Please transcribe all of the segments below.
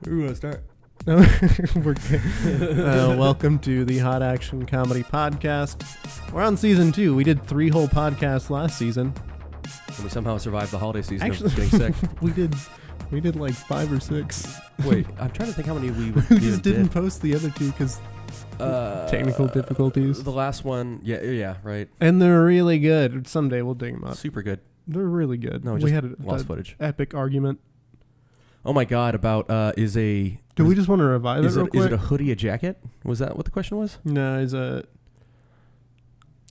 Ooh, let's start. No, we're good. Welcome to the Hot Action Comedy Podcast. We're on season 2. We did 3 whole podcasts last season. And we somehow survived the holiday season Actually, of getting sick. we did like 5 or 6. Wait, I'm trying to think how many we We just didn't post the other 2 because technical difficulties. The last one, yeah, right. And they're really good. Someday we'll dig them up. Super good. They're really good. No, we just had lost a footage. epic argument. Oh my god, about Do we just want to revive it real quick? Is it a hoodie, a jacket? Was that what the question was? No,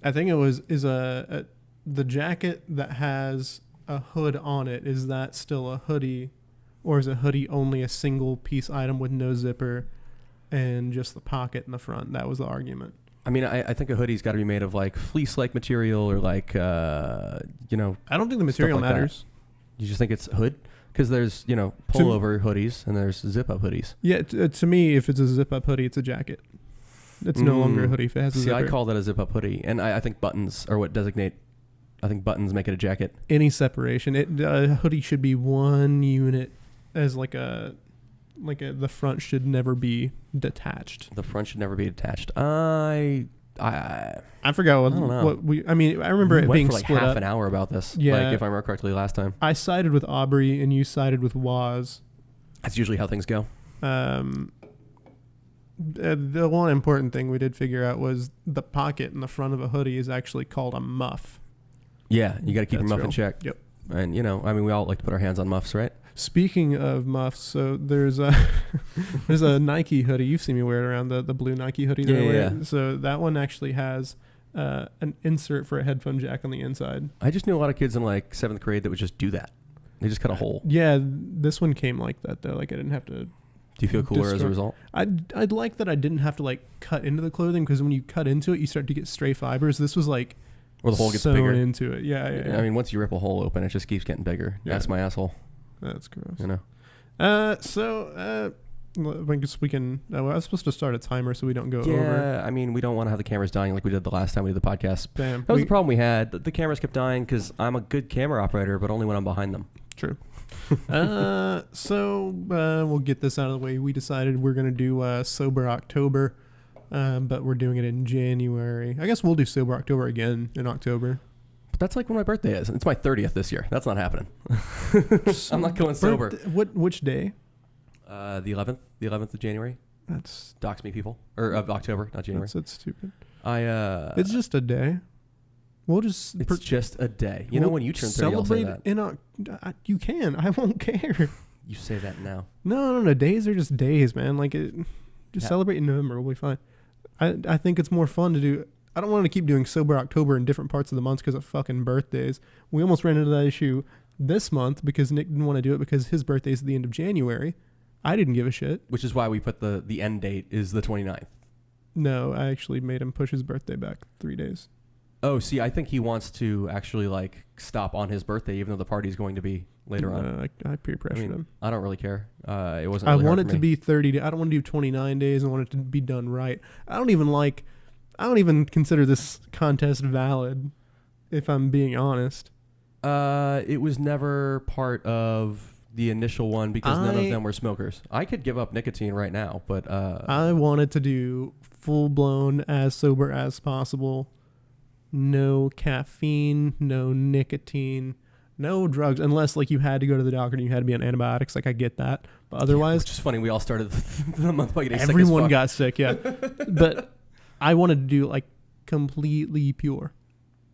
I think it was the jacket that has a hood on it. Is that still a hoodie, or is a hoodie only a single piece item with no zipper and just the pocket in the front? That was the argument. I mean, I think a hoodie's got to be made of like fleece-like material or like I don't think the material like matters. You just think it's hood? Because there's, pullover hoodies and there's zip-up hoodies. Yeah, to me, if it's a zip-up hoodie, it's a jacket. It's no longer a hoodie if it has a zipper. I call that a zip-up hoodie. And I think buttons are what designate... I think buttons make it a jacket. Any separation. A hoodie should be one unit as the front should never be detached. The front should never be attached. I forgot I remember it being for like split half up. An hour about this. Yeah. Like if I remember correctly last time. I sided with Aubrey and you sided with Waz. That's usually how things go. The one important thing we did figure out was the pocket in the front of a hoodie is actually called a muff. Yeah, you got to keep your muff in real. check. Yep. And we all like to put our hands on muffs, right? Speaking of muffs, so there's a Nike hoodie. You've seen me wear it around, the blue Nike hoodie that I wear. Yeah. So that one actually has an insert for a headphone jack on the inside. I just knew a lot of kids in like 7th grade that would just do that. They just cut a hole. Yeah, this one came like that though. Like I didn't have to. Do you feel cooler as a result? I'd like that I didn't have to like cut into the clothing, because when you cut into it, you start to get stray fibers. This was like or the hole gets sewn bigger into it. Yeah. I mean, once you rip a hole open, it just keeps getting bigger. Yeah. That's my asshole. That's gross. So I guess we can. I was supposed to start a timer so we don't go over. Yeah, I mean, we don't want to have the cameras dying like we did the last time we did the podcast. Damn. That was the problem we had. The cameras kept dying because I'm a good camera operator, but only when I'm behind them. True. We'll get this out of the way. We decided we're going to do Sober October, but we're doing it in January. I guess we'll do Sober October again in October. But that's like when my birthday is. It's my 30th this year. That's not happening. I'm not going sober. Which day? The 11th of January. That's dox me, people. Or of October, not January. That's stupid. It's just a day. We'll just. It's just a day. You know, when you turn 30, I'll say that. You can. I won't care. You say that now. No. Days are just days, man. Celebrate in November. We'll be fine. I think it's more fun to do. I don't want to keep doing Sober October in different parts of the month because of fucking birthdays. We almost ran into that issue this month because Nick didn't want to do it because his birthday is at the end of January. I didn't give a shit. Which is why we put the end date is the 29th. No, I actually made him push his birthday back 3 days. Oh, see, I think he wants to actually stop on his birthday, even though the party's going to be later on. I peer pressured him. I don't really care. It wasn't. I really want hard it to be 30 days. I don't want to do 29 days. I want it to be done right. I don't even consider this contest valid, if I'm being honest. It was never part of the initial one because none of them were smokers. I could give up nicotine right now, but I wanted to do full blown as sober as possible. No caffeine, no nicotine, no drugs, unless you had to go to the doctor and you had to be on antibiotics. I get that, but otherwise, which is funny. We all started the month by getting everyone sick got sick, yeah. But I wanted to do completely pure.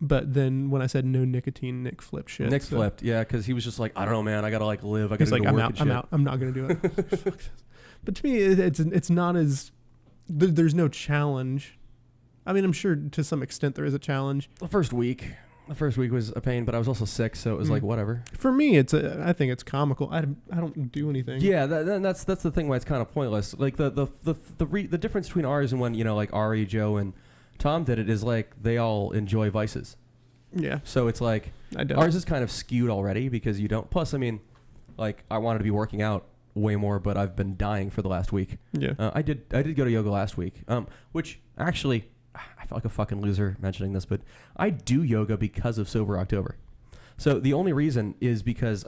But then when I said no nicotine, Nick flipped shit. Nick flipped, yeah, because he was just like, I don't know, man. I gotta live. I gotta go I'm work out. and I'm shit. out. I'm not gonna do it. But to me, it's not as there's no challenge. I mean, I'm sure to some extent there is a challenge. The first week was a pain, but I was also sick, so it was whatever. For me, I think it's comical. I don't do anything. Yeah, that's the thing why it's kind of pointless. Like the difference between ours and when Ari, Joe, and Tom did it is they all enjoy vices. Yeah. So it's I don't. Ours is kind of skewed already because you don't. Plus, I mean, I wanted to be working out way more, but I've been dying for the last week. Yeah. I did go to yoga last week, which actually. I feel like a fucking loser mentioning this, but I do yoga because of Sober October. So the only reason is because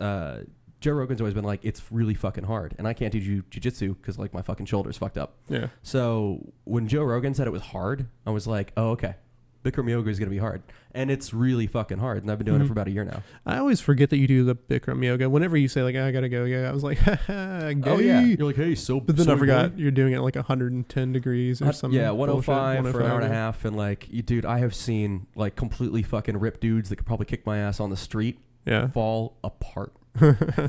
Joe Rogan's always been like, it's really fucking hard, and I can't do jujitsu because like my fucking shoulder's fucked up. Yeah. So when Joe Rogan said it was hard, I was like, oh, okay. Bikram yoga is going to be hard. And it's really fucking hard. And I've been doing it for about a year now. I always forget that you do the Bikram yoga. Whenever you say, like, I got to go, I was like, haha, gay. Oh, yeah. You're like, hey, so But then so I forgot you're doing it at like 110 degrees or something. Yeah, 105 bullshit, for an hour and a 105. half. And like, dude, I have seen like completely fucking ripped dudes that could probably kick my ass on the street Yeah. fall apart.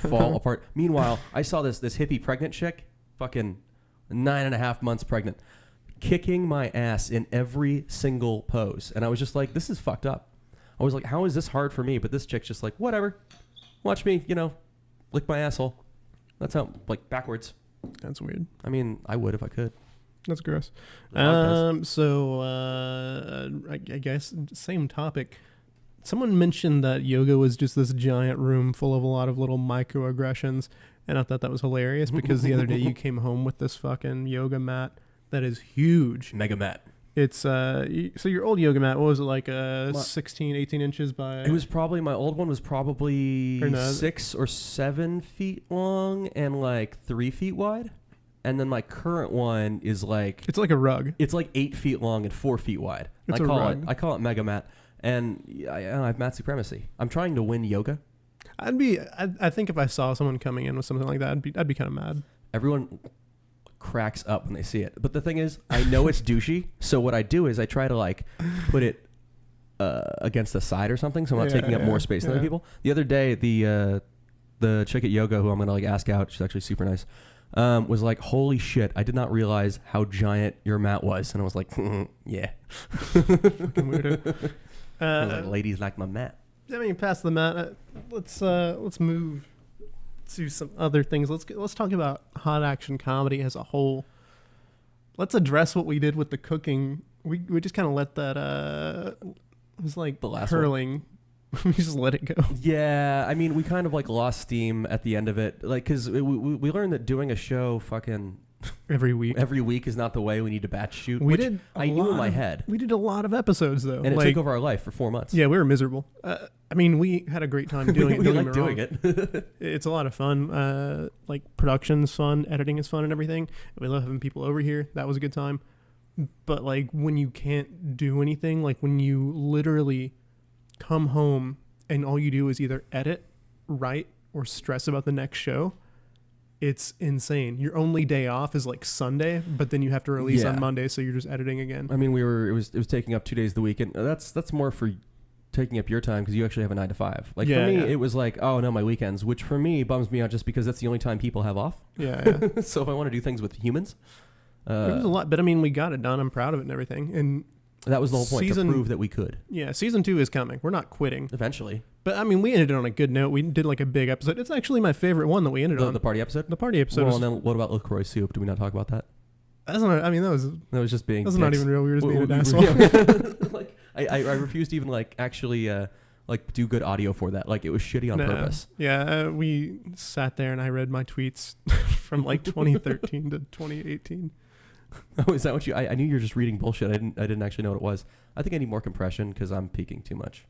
Fall apart. Meanwhile, I saw this hippie pregnant chick, fucking 9.5 months pregnant, kicking my ass in every single pose. And I was just like, this is fucked up. I was like, how is this hard for me? But this chick's just like, whatever. Watch me, lick my asshole. That's how, like, backwards. That's weird. I mean, I would if I could. That's gross. The dog does. So I guess same topic. Someone mentioned that yoga was just this giant room full of a lot of little microaggressions, and I thought that was hilarious because the other day you came home with this fucking yoga mat that is huge. Mega mat. It's so your old yoga mat, what was it, like 16, 18 inches by? It was probably, my old one was probably Or no. 6 or 7 feet long and like 3 feet wide. And then my current one is like, It's like a rug. it's like 8 feet long and 4 feet wide. It's I a call rug. it Mega Mat. And I have mat supremacy. I'm trying to win yoga. I think if I saw someone coming in with something like that, I'd be kind of mad. Everyone cracks up when they see it. But the thing is, I know it's douchey. So what I do is I try to like put it against the side or something, so I'm not taking up more space than other people. The other day, the chick at yoga who I'm gonna like ask out, she's actually super nice, was like, holy shit, I did not realize how giant your mat was. And I was like, yeah. Fucking weirdo. I was like, ladies like my mat. I mean, past the mat, let's move to some other things. Let's talk about hot action comedy as a whole. Let's address what we did with the cooking. We just kind of let that it was like The last hurling. We just let it go. Yeah, I mean, we kind of like lost steam at the end of it, like because we learned that doing a show fucking Every week. is not the way. We need to batch shoot. We which did. I knew in my head, We did a lot of episodes though, and it like, took over our life for 4 months. Yeah, we were miserable. I mean, we had a great time doing it. we don't get like me doing wrong. it. It's a lot of fun. Like production's fun, editing is fun, and everything. We love having people over here. That was a good time. But like when you can't do anything, like when you literally come home and all you do is either edit, write, or stress about the next show, it's insane. Your only day off is like Sunday, but then you have to release on Monday, so you're just editing again. I mean, it was taking up 2 days of the week, and that's more for taking up your time because you actually have a 9 to 5. Like for me, it was like, oh no, my weekends, which for me bums me out just because that's the only time people have off. Yeah. So if I want to do things with humans, It was a lot, but I mean, we got it done. I'm proud of it and everything. And that was the whole point, to prove that we could. yeah, season 2 is coming. We're not quitting. Eventually. But I mean, we ended it on a good note. We did like a big episode. It's actually my favorite one that we ended on. The party episode? The party episode. Well, and then what about LaCroix soup? Do we not talk about that? That's not, I mean, that was just being not even real. We were just being an asshole. asshole. Like, I refused to even like actually like do good audio for that. Like it was shitty on purpose. Yeah, we sat there and I read my tweets from like 2013 to 2018. Oh, is that what you? I knew you were just reading bullshit. I didn't actually know what it was. I think I need more compression because I'm peaking too much.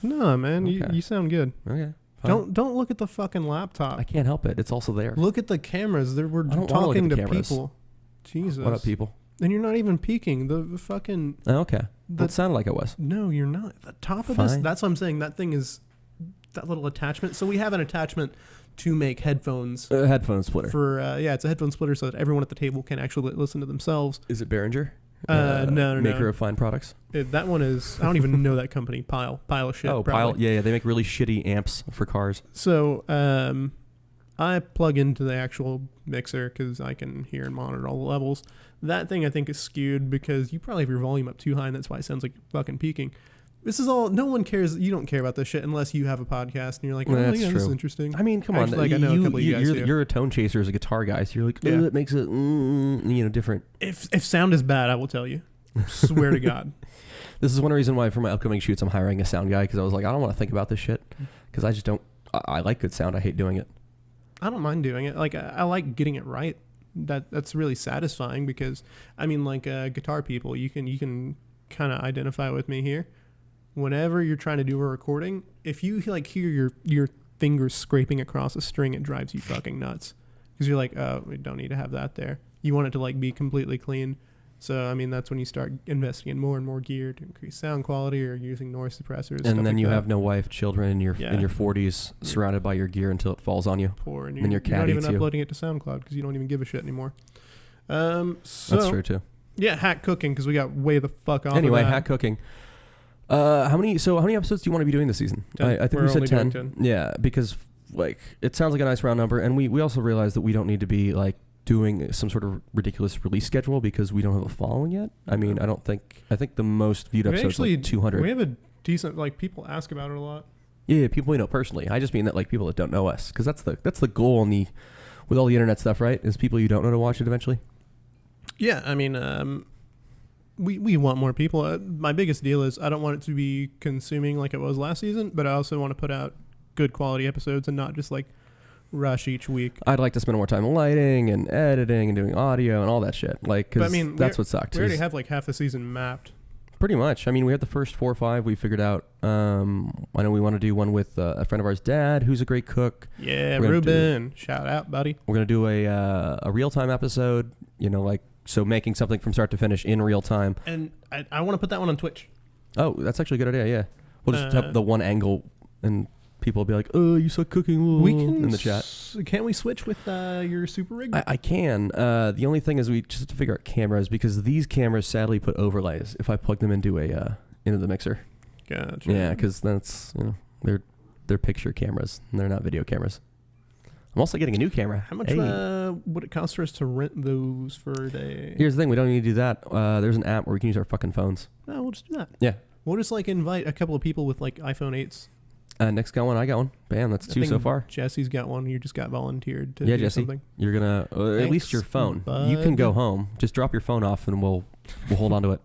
No, man, Okay. you sound good. Okay. Fine. Don't look at the fucking laptop. I can't help it. It's also there. Look at the cameras. We're I don't wanna look talking at the to cameras. people. Jesus. What up, people? And you're not even peeking. The fucking Oh, okay. That sounded like I was. no, you're not. The top of this. Fine. That's what I'm saying. That thing is that little attachment. So we have an attachment to make headphones Headphone splitter. for it's a headphone splitter so that everyone at the table can actually listen to themselves. Is it Behringer? No. Maker of fine products. That one is, I don't even know that company. Pile of shit. Oh, probably. Pile. Yeah. They make really shitty amps for cars. So I plug into the actual mixer because I can hear and monitor all the levels. That thing I think is skewed because you probably have your volume up too high and that's why it sounds like you're fucking peaking. This is all, no one cares. You don't care about this shit unless you have a podcast and you're like, oh, That's yeah, this is true. interesting. I mean, come Actually, on. like, I know a couple of you guys do. You're a tone chaser as a guitar guy, so you're like, Yeah. it makes it, different. If sound is bad, I will tell you. Swear to God. This is one reason why for my upcoming shoots I'm hiring a sound guy because I was like, I don't want to think about this shit because I just don't. I like good sound. I hate doing it. I don't mind doing it. Like I like getting it right. That's really satisfying because I mean, like guitar people, you can kind of identify with me here. Whenever you're trying to do a recording, if you like hear your fingers scraping across a string, it drives you fucking nuts. Because you're like, oh, we don't need to have that there. You want it to like be completely clean. So, I mean, that's when you start investing in more and more gear to increase sound quality or using noise suppressors. And then like you that. have no wife, children in your 40s surrounded by your gear until it falls on you. Poor, and your you're cat not even eats you. uploading it to SoundCloud because you don't even give a shit anymore. So, That's true too. Yeah, hack cooking because we got way the fuck off. Anyway, of that. hack cooking. How many episodes do you want to be doing this season? 10. I think We're we said only doing 10. 10. Yeah, because like it sounds like a nice round number, and we also realize that we don't need to be like doing some sort of ridiculous release schedule because we don't have a following yet. I mean, I think the most viewed episode is like 200. We have a decent, like, people ask about it a lot. Yeah, people we know personally. I just mean that like people that don't know us, because that's the goal with all the internet stuff, right? Is people you don't know to watch it eventually. Yeah, I mean, we want more people. My biggest deal is I don't want it to be consuming like it was last season, but I also want to put out good quality episodes and not just like rush each week. I'd like to spend more time lighting and editing and doing audio and all that shit. Like, because that's what sucked. We already have like half the season mapped. Pretty much. I mean, we had the first 4 or 5 we figured out. I know we want to do one with a friend of ours, Dad, who's a great cook. Yeah, Ruben. Shout out, buddy. We're going to do a real-time episode, so making something from start to finish in real time. And I want to put that one on Twitch. Oh, that's actually a good idea, yeah. We'll just have the one angle and people will be like, oh, you suck cooking. We can in the chat. Can we switch with your super rig? I can. The only thing is we just have to figure out cameras because these cameras sadly put overlays if I plug them into into the mixer. Gotcha. Yeah, because that's they're picture cameras and they're not video cameras. I'm also getting a new camera. How much would it cost for us to rent those for a day? Here's the thing: we don't need to do that. There's an app where we can use our fucking phones. No, we'll just do that. Yeah. We'll just like invite a couple of people with like iPhone 8s. Nick's got one. I got one. Bam, that's 2 so far. Jesse's got one. You just got volunteered to do Jesse. Something. You're gonna at least your phone. Bud. You can go home. Just drop your phone off, and we'll hold on to it.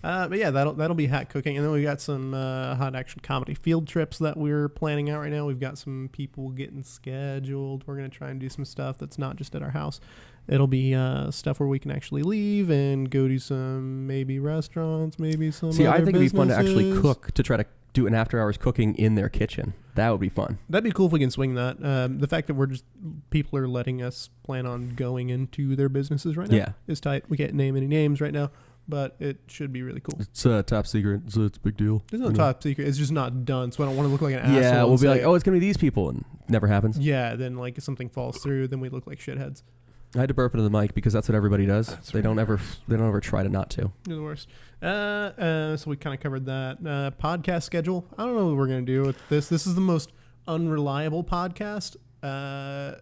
But yeah, that'll be hack cooking, and then we got some hot action comedy field trips that we're planning out right now. We've got some people getting scheduled. We're gonna try and do some stuff that's not just at our house. It'll be stuff where we can actually leave and go to some maybe restaurants, maybe some. See, I think it'd be fun to actually businesses. cook, to try to do an after-hours cooking in their kitchen. That would be fun. That'd be cool if we can swing that. The fact that people are letting us plan on going into their businesses right now is tight. We can't name any names right now, but it should be really cool. It's top secret, so it's a big deal. There's no top secret. It's just not done, so I don't want to look like an asshole. Yeah, we'll be like, oh, it's going to be these people, and never happens. Yeah, then like if something falls through, then we look like shitheads. I had to burp into the mic because that's what everybody does. They don't ever try to not to. You're the worst. So we kind of covered that. Podcast schedule. I don't know what we're going to do with this. This is the most unreliable podcast. Yeah,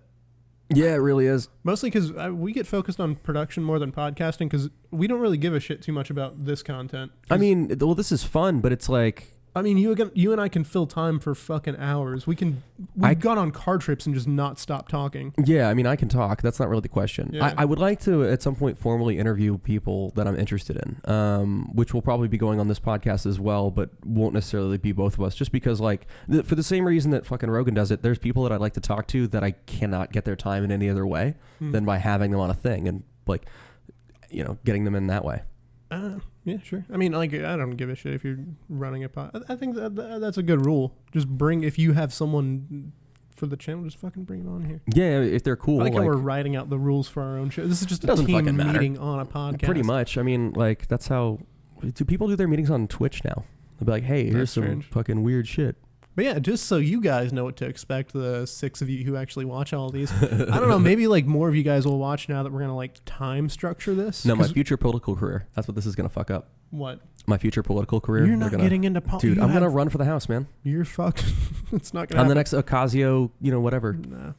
it really is. Mostly because we get focused on production more than podcasting because we don't really give a shit too much about this content. I mean, well, this is fun, but it's like... I mean, you and I can fill time for fucking hours. We've gone on car trips and just not stopped talking. Yeah, I mean, I can talk. That's not really the question. Yeah. I would like to, at some point, formally interview people that I'm interested in, which will probably be going on this podcast as well, but won't necessarily be both of us, just because, like, for the same reason that fucking Rogan does it, there's people that I'd like to talk to that I cannot get their time in any other way than by having them on a thing and, like, getting them in that way. Yeah, sure. I mean, like, I don't give a shit if you're running a pod. I think that's a good rule. Just if you have someone for the channel, just fucking bring it on here. Yeah, if they're cool. I like how we're writing out the rules for our own show. This is just a doesn't team fucking matter. meeting on a podcast. Pretty much. I mean, like, that's how... Do people do their meetings on Twitch now? They'll be like, hey, here's That's some strange. fucking weird shit. But yeah, just so you guys know what to expect, the 6 of you who actually watch all these. I don't know, maybe like more of you guys will watch now that we're going to like time structure this. No, my future political career. That's what this is going to fuck up. What? My future political career. You're not getting into politics. Dude, I'm going to run for the House, man. You're fucked. It's not going to I'm happen. the next Ocasio, whatever. No.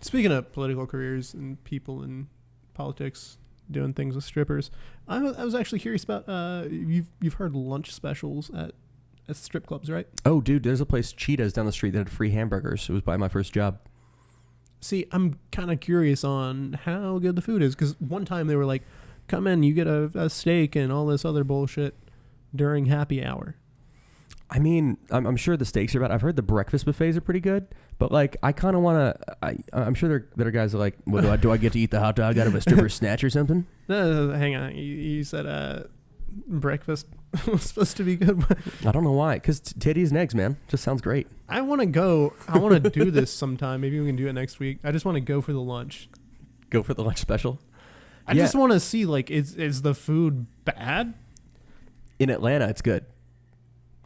Speaking of political careers and people in politics doing things with strippers, I was actually curious about, you've heard lunch specials at strip clubs, right? Oh, dude, there's a place, Cheetahs, down the street that had free hamburgers. It was by my first job. See, I'm kind of curious on how good the food is, because one time they were like, come in, you get a steak and all this other bullshit during happy hour. I mean, I'm sure the steaks are bad. I've heard the breakfast buffets are pretty good, but like, I kind of want to. I'm sure there are guys that are like, well, do I get to eat the hot dog out of a stripper's snatch or something? No, hang on. You said breakfast was supposed to be good. I don't know why. Because titties and eggs, man, just sounds great. I want to go. I want to do this sometime. Maybe we can do it next week. I just want to go for the lunch. Go for the lunch special. I just want to see, like, is the food bad? In Atlanta, it's good.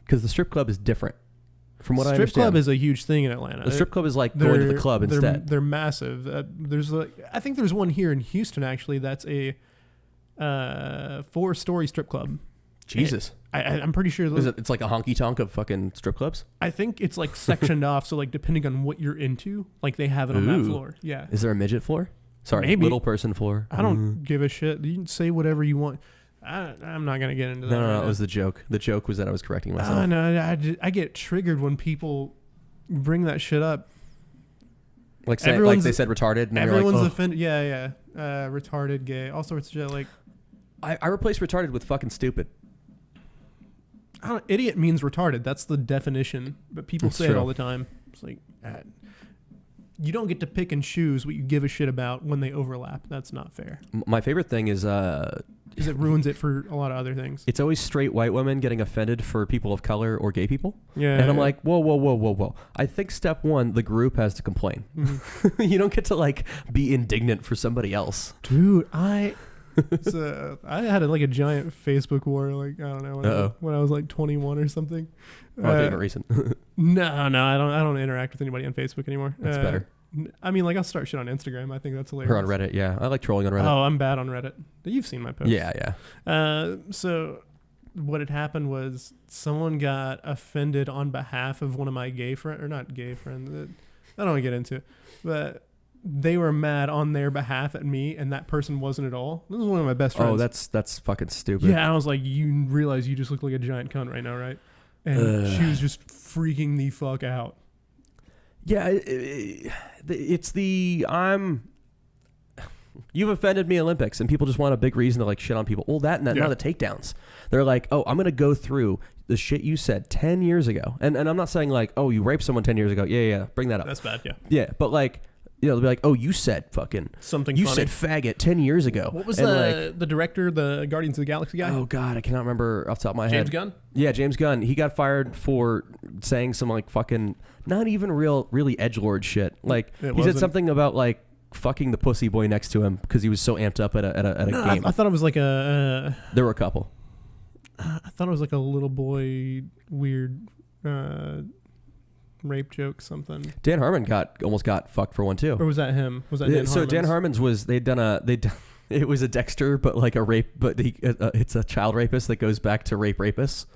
Because the strip club is different. From what I understand. Strip club is a huge thing in Atlanta. The strip club is like going to the club instead. They're massive. There's I think there's one here in Houston, actually, that's a 4-story strip club. Jesus. I'm pretty sure. It's like a honky tonk of fucking strip clubs? I think it's like sectioned off. So like depending on what you're into, like they have it on that floor. Yeah. Is there a midget floor? Sorry, maybe. Little person floor. I don't give a shit. You can say whatever you want. I'm not going to get into that. No, it was the joke. The joke was that I was correcting myself. No, I get triggered when people bring that shit up. Like they said retarded. And everyone's like, offended. Yeah. Retarded, gay, all sorts of shit. Like, I replaced retarded with fucking stupid. Idiot means retarded. That's the definition. But people say it all the time. It's like, you don't get to pick and choose what you give a shit about when they overlap. That's not fair. My favorite thing is it ruins it for a lot of other things. It's always straight white women getting offended for people of color or gay people. Yeah. And I'm like, whoa. I think step one, the group has to complain. Mm-hmm. You don't get to like be indignant for somebody else. Dude, I had like a giant Facebook war, like, I don't know, when I was like 21 or something. Oh, I think recent. No, I don't interact with anybody on Facebook anymore. That's better. I mean, like, I'll start shit on Instagram. I think that's hilarious. Or on Reddit, yeah. I like trolling on Reddit. Oh, I'm bad on Reddit. You've seen my posts. Yeah. So what had happened was someone got offended on behalf of one of my gay friends, or not gay friends. I don't want to get into it, but they were mad on their behalf at me, and that person wasn't at all. This is one of my best friends. Oh, that's fucking stupid. Yeah, I was like, you realize you just look like a giant cunt right now, right? And she was just freaking the fuck out. Yeah, you've offended me Olympics, and people just want a big reason to like shit on people. Well, that and now the takedowns. They're like, oh, I'm going to go through the shit you said 10 years ago. And I'm not saying like, oh, you raped someone 10 years ago. Yeah, bring that up. That's bad, yeah. Yeah, but like, you know, they'll be like, oh, you said fucking something you funny. said faggot 10 years ago. What was the director, the Guardians of the Galaxy guy? Oh, God, I cannot remember off the top of my head. James Gunn? Yeah, James Gunn. He got fired for saying some like fucking, not even really edgelord shit. Like, he said something about like fucking the pussy boy next to him because he was so amped up at a game. I thought it was like a... there were a couple. I thought it was like a little boy weird... rape joke, something. Dan Harmon almost got fucked for one too. Or was that him? Was that Dan Harmon's? So Dan Harmon's was it was a Dexter, but like a rape, but it's a child rapist that goes back to rape rapists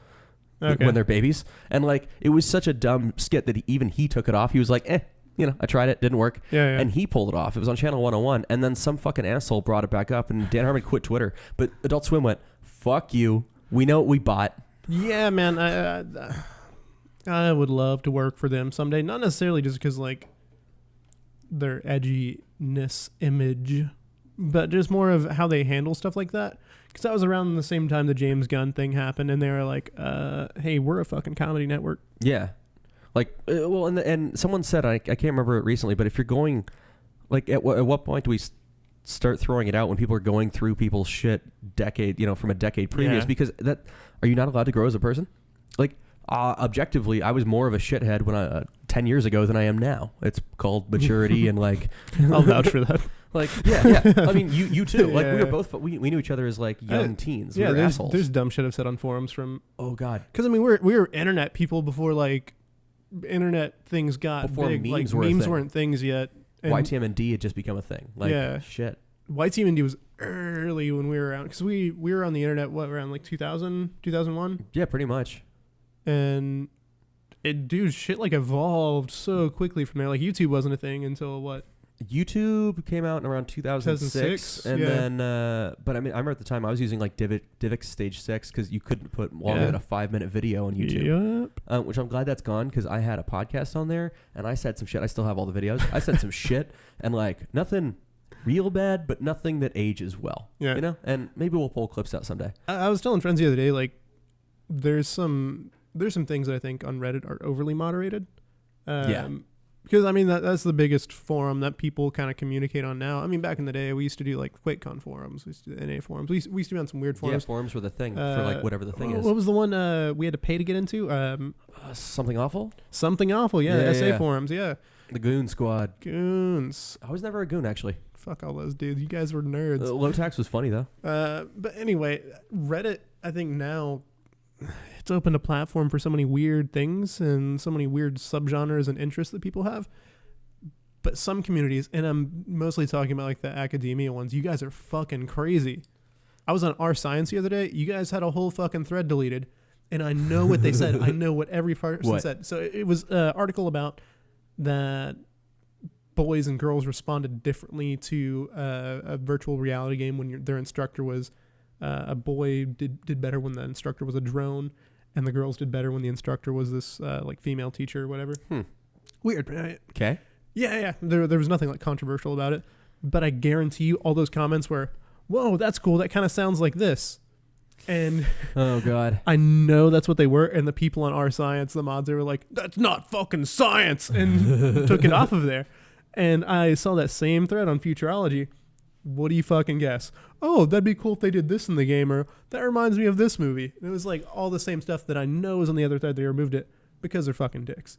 when they're babies, and like it was such a dumb skit that he took it off. He was like, I tried it, didn't work, and he pulled it off. It was on Channel 101, and then some fucking asshole brought it back up, and Dan Harmon quit Twitter, but Adult Swim went, "Fuck you, we know what we bought." Yeah, man, I would love to work for them someday. Not necessarily just because, like, their edginess image, but just more of how they handle stuff like that. Because that was around the same time the James Gunn thing happened, and they were like, hey, we're a fucking comedy network. Yeah. Like, well, and someone said, I can't remember it recently, but if you're going, like, at what point do we start throwing it out when people are going through people's shit from a decade previous? Yeah. Because are you not allowed to grow as a person? Like, objectively, I was more of a shithead when 10 years ago than I am now. It's called maturity and like... I'll vouch for that. Like, yeah. I mean, you too. Like, we were both... We knew each other as like young teens. Yeah, we were assholes. There's dumb shit I've said on forums from... Oh, God. Because, I mean, we were internet people before, like, internet things got before big. Memes like, memes weren't things yet. And YTMND had just become a thing. Like, shit. YTMND was early when we were around. Because we were on the internet, around like 2000, 2001? Yeah, pretty much. And shit like evolved so quickly from there. Like YouTube wasn't a thing until what? YouTube came out in around 2006 and then but I mean I remember at the time I was using like DivX Stage 6 because you couldn't put longer than a 5-minute video on YouTube. Yep. Which I'm glad that's gone because I had a podcast on there and I said some shit. I still have all the videos. I said some shit and like nothing real bad, but nothing that ages well. Yeah. You know? And maybe we'll pull clips out someday. I was telling friends the other day, like there's some things that I think on Reddit are overly moderated. Because, I mean, that's the biggest forum that people kind of communicate on now. I mean, back in the day, we used to do, like, QuakeCon forums. We used to do NA forums. We used to be on some weird forums. Yeah, forums were the thing for, like, whatever the thing is. What was the one we had to pay to get into? Something Awful? Something Awful, yeah. SA forums, yeah. The Goon Squad. Goons. I was never a goon, actually. Fuck all those dudes. You guys were nerds. Low Tax was funny, though. But anyway, Reddit, I think now, it's opened a platform for so many weird things and so many weird subgenres and interests that people have. But some communities, and I'm mostly talking about like the academia ones, you guys are fucking crazy. I was on R Science the other day. You guys had a whole fucking thread deleted, and I know what they said. I know what every person said. So it was an article about that boys and girls responded differently to a virtual reality game when their instructor was a boy did better when the instructor was a drone, and the girls did better when the instructor was this like female teacher or whatever. Weird, right? Okay. Yeah. There was nothing like controversial about it, but I guarantee you all those comments were, "Whoa, that's cool. That kind of sounds like this." And oh god, I know that's what they were. And the people on R Science, the mods, they were like, "That's not fucking science," and took it off of there. And I saw that same thread on Futurology. What do you fucking guess? Oh, that'd be cool if they did this in the game, or that reminds me of this movie. And it was like all the same stuff that I know is on the other thread. They removed it because they're fucking dicks.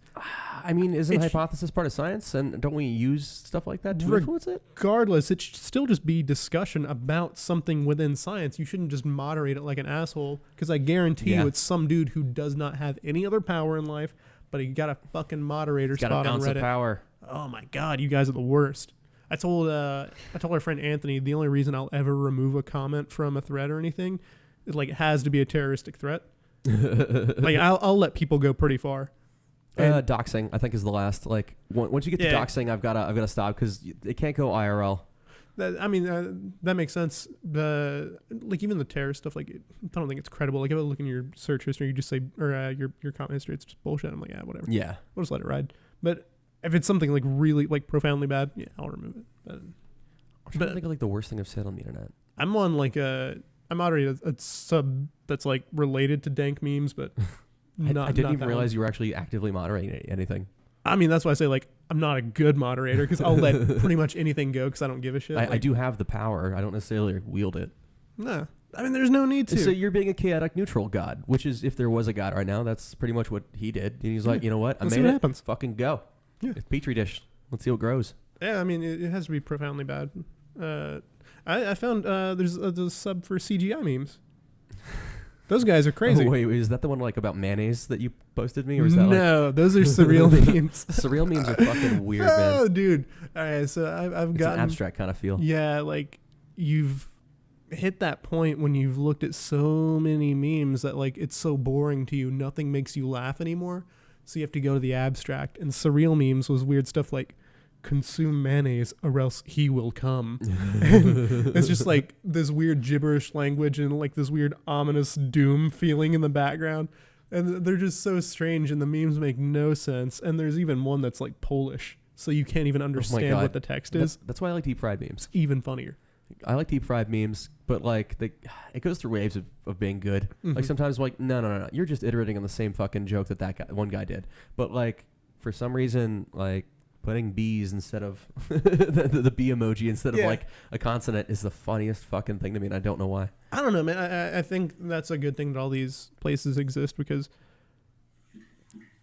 I mean, isn't hypothesis part of science? And don't we use stuff like that to influence it? Regardless, it should still just be discussion about something within science. You shouldn't just moderate it like an asshole, because I guarantee you it's some dude who does not have any other power in life, but he got a fucking moderator spot on Reddit. Got an ounce of power. Oh my god, you guys are the worst. I told our friend Anthony the only reason I'll ever remove a comment from a thread or anything is like it has to be a terroristic threat. Like I'll let people go pretty far. Doxing, I think, is the last. Like once you get to doxing, I've got to stop because it can't go IRL. That makes sense. Like even the terror stuff, like I don't think it's credible. Like if I look in your search history, you just say or your comment history, it's just bullshit. I'm like, yeah, whatever. Yeah, we'll just let it ride. But if it's something like really like profoundly bad, yeah, I'll remove it. But I'm trying to think of like the worst thing I've said on the internet. I'm on like I moderated a sub that's like related to dank memes, but I didn't even realize you were actually actively moderating anything. I mean, that's why I say like I'm not a good moderator because I'll let pretty much anything go because I don't give a shit. I do have the power. I don't necessarily wield it. No, I mean, there's no need to. So you're being a chaotic neutral god, which is if there was a god right now, that's pretty much what he did. And he's like, you know what? Let's see what happens. Fucking go. Yeah. It's Petri dish. Let's see what grows. Yeah, I mean, it has to be profoundly bad. I found there's a sub for CGI memes. Those guys are crazy. Oh, wait, is that the one like about mayonnaise that you posted me, or is that no? Those are surreal memes. Surreal memes are fucking weird, man. Oh, dude. All right, so I've gotten an abstract kind of feel. Yeah, like you've hit that point when you've looked at so many memes that like it's so boring to you, nothing makes you laugh anymore. So you have to go to the abstract. And surreal memes was weird stuff like consume mayonnaise or else he will come. And it's just like this weird gibberish language and like this weird ominous doom feeling in the background. And they're just so strange and the memes make no sense. And there's even one that's like Polish. So you can't even understand what the text is. That's why I like deep fried memes. It's even funnier. I like deep fried memes, but like it goes through waves of being good. Mm-hmm. Like sometimes like, no. You're just iterating on the same fucking joke that one guy did. But like for some reason, like putting bees instead of the bee emoji instead of like a consonant is the funniest fucking thing to me, and I don't know why. I don't know, man. I think that's a good thing that all these places exist because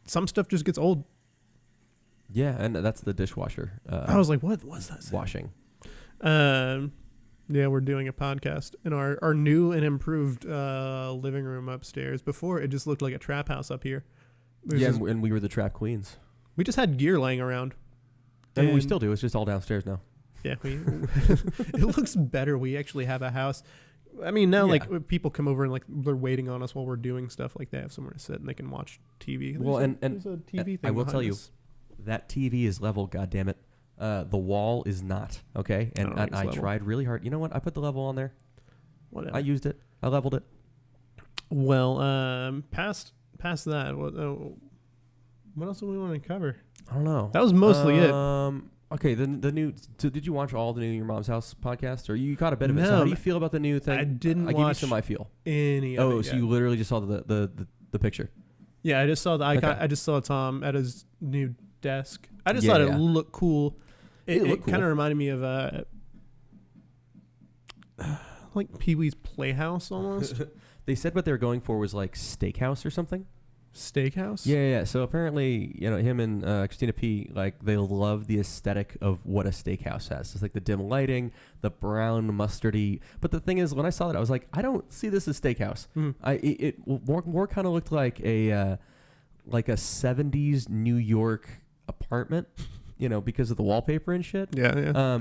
some stuff just gets old. Yeah, and that's the dishwasher. I was like, what was that? Washing. Yeah, we're doing a podcast in our new and improved living room upstairs. Before, it just looked like a trap house up here. And we were the trap queens. We just had gear laying around. And we still do. It's just all downstairs now. Yeah, it looks better. We actually have a house. I mean, now like people come over and like they're waiting on us while we're doing stuff. Like they have somewhere to sit and they can watch TV. There's a TV thing. I will tell you, that TV is level. God damn it. The wall is not, okay? And I tried really hard. You know what? I put the level on there. Whatever. I used it. I leveled it. Well, past that, what else do we want to cover? I don't know. That was mostly it. Okay, the new... So did you watch all the new Your Mom's House podcast? Or you caught a bit of it? So how do you feel about the new thing? I didn't watch give you some of my feel. Any of it so you literally just saw the picture. Yeah, I just saw the icon. Okay. I just saw Tom at his new desk. I just Yeah, thought yeah. it looked cool. It looked kind of cool. reminded me of like Pee-wee's Playhouse almost. They said what they were going for was like steakhouse or something. Steakhouse. Yeah. So apparently, him and Christina P, like, they love the aesthetic of what a steakhouse has. It's like the dim lighting, the brown mustardy. But the thing is, when I saw that, I was like, I don't see this as steakhouse. It more kind of looked like a 70s New York apartment, because of the wallpaper and shit. Yeah.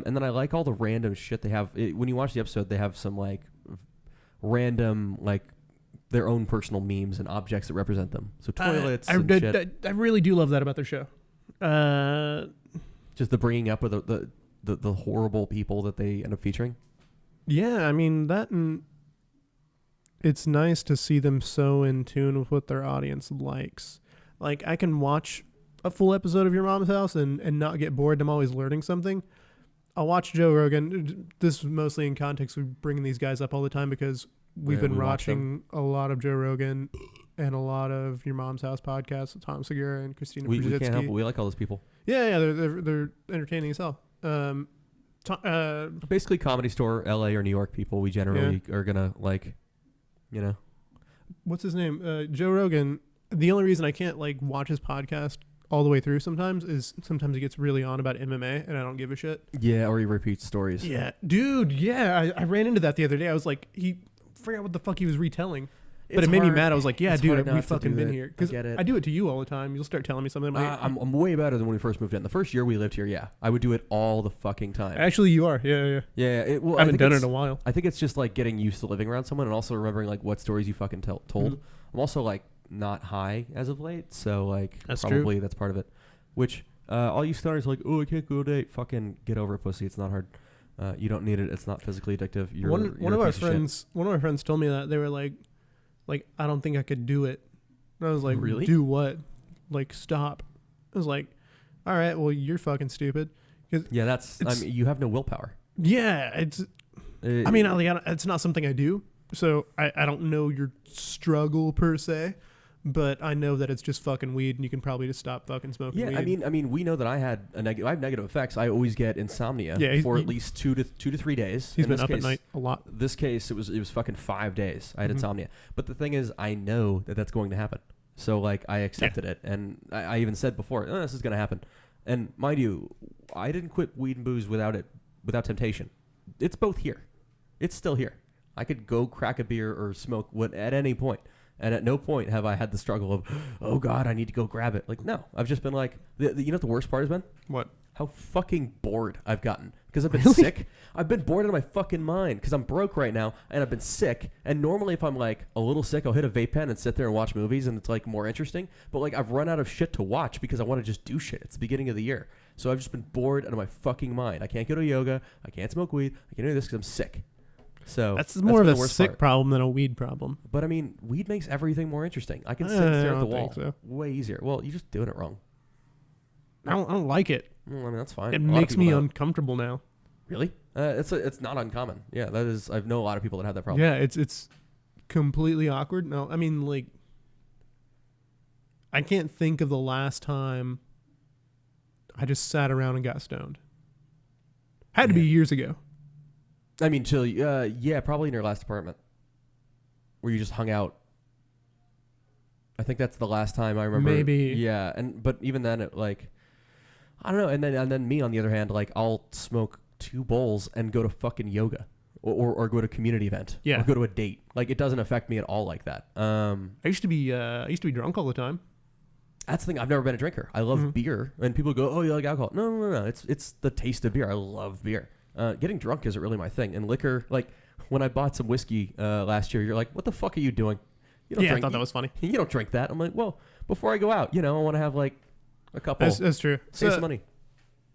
And then I like all the random shit they have. When you watch the episode, they have some like random like their own personal memes and objects that represent them. So toilets and shit. I really do love that about their show. Just the bringing up of the horrible people that they end up featuring. Yeah, I mean that, and it's nice to see them so in tune with what their audience likes. Like, I can watch a full episode of Your Mom's House and not get bored. I'm always learning something. I'll watch Joe Rogan. This is mostly in context. We're bringing these guys up all the time because we've been watching a lot of Joe Rogan and a lot of Your Mom's House podcasts with Tom Segura and Christina We Pazsitzky. can't help it. We like all those people. Yeah, they're entertaining as hell. Basically, Comedy Store, LA or New York people, we generally are gonna like, What's his name? Joe Rogan. The only reason I can't like watch his podcast all the way through sometimes he gets really on about MMA and I don't give a shit. Yeah, or he repeats stories. Yeah, dude. Yeah, I ran into that the other day. I was like, he forgot what the fuck he was retelling. But it made me mad. I was like, yeah, dude, we fucking been here. Because I do it to you all the time. You'll start telling me something. I'm way better than when we first moved in. The first year we lived here, yeah, I would do it all the fucking time. Actually, you are. Yeah. Yeah. I haven't done it in a while. I think it's just like getting used to living around someone and also remembering like what stories you fucking told. Mm-hmm. I'm also like not high as of late, so like that's part of it. Which all you stoners are like, oh, I can't go date. Fucking get over it, pussy. It's not hard. You don't need it. It's not physically addictive. One of our friends told me that. They were like, I don't think I could do it. And I was like, really? Do what? Like, stop. I was like, all right, well, you're fucking stupid. Yeah, you have no willpower. Yeah, it's not something I do. So I don't know your struggle per se, but I know that it's just fucking weed and you can probably just stop fucking smoking weed. Yeah, I mean, we know that I have negative effects. I always get insomnia for at least 2 to 3 days. He's been up at night a lot. This case, it was fucking 5 days. I had insomnia. But the thing is, I know that that's going to happen. So like I accepted it, and I even said before, this is going to happen. And mind you, I didn't quit weed and booze without temptation. It's both here. It's still here. I could go crack a beer or smoke at any point. And at no point have I had the struggle of, oh God, I need to go grab it. Like, no, I've just been like, you know what the worst part has been? What? How fucking bored I've gotten. Because I've been sick. I've been bored out of my fucking mind because I'm broke right now and I've been sick. And normally if I'm like a little sick, I'll hit a vape pen and sit there and watch movies and it's like more interesting. But like I've run out of shit to watch because I want to just do shit. It's the beginning of the year. So I've just been bored out of my fucking mind. I can't go to yoga. I can't smoke weed. I can't do this because I'm sick. So that's more of a sick problem than a weed problem. But I mean, weed makes everything more interesting. I can sit and stare at the wall. So. Way easier. Well, you're just doing it wrong. I don't like it. Well, I mean, that's fine. It makes me uncomfortable now. Really? It's not uncommon. Yeah, that is. I know a lot of people that have that problem. Yeah, it's completely awkward. No, I mean, like, I can't think of the last time I just sat around and got stoned. Had to be years ago. I mean, probably in your last apartment where you just hung out. I think that's the last time I remember. Maybe. Yeah, but even then, it like, I don't know. And then me on the other hand, like I'll smoke 2 bowls and go to fucking yoga or go to a community event. Yeah. Or go to a date. Like it doesn't affect me at all like that. I used to be drunk all the time. That's the thing. I've never been a drinker. I love beer, and people go, "Oh, you like alcohol?" No. It's the taste of beer. I love beer. Getting drunk isn't really my thing. And liquor, like when I bought some whiskey last year, you're like, what the fuck are you doing? You don't drink, I thought that was funny. You don't drink that. I'm like, well, before I go out, I want to have like a couple. That's true. Save some money.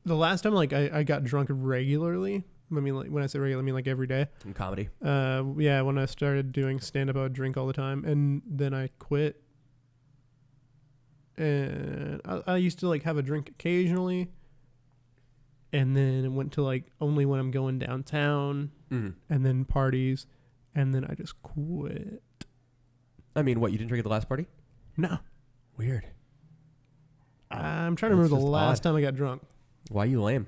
The last time like I got drunk regularly, I mean like when I say regular, I mean like every day. In comedy. Yeah, when I started doing stand-up, I would drink all the time. And then I quit. And I used to like have a drink occasionally. And then it went to like only when I'm going downtown and then parties. And then I just quit. I mean, what, you didn't drink at the last party? No. Weird. I'm trying to remember the just last odd. time I got drunk. Why you lame?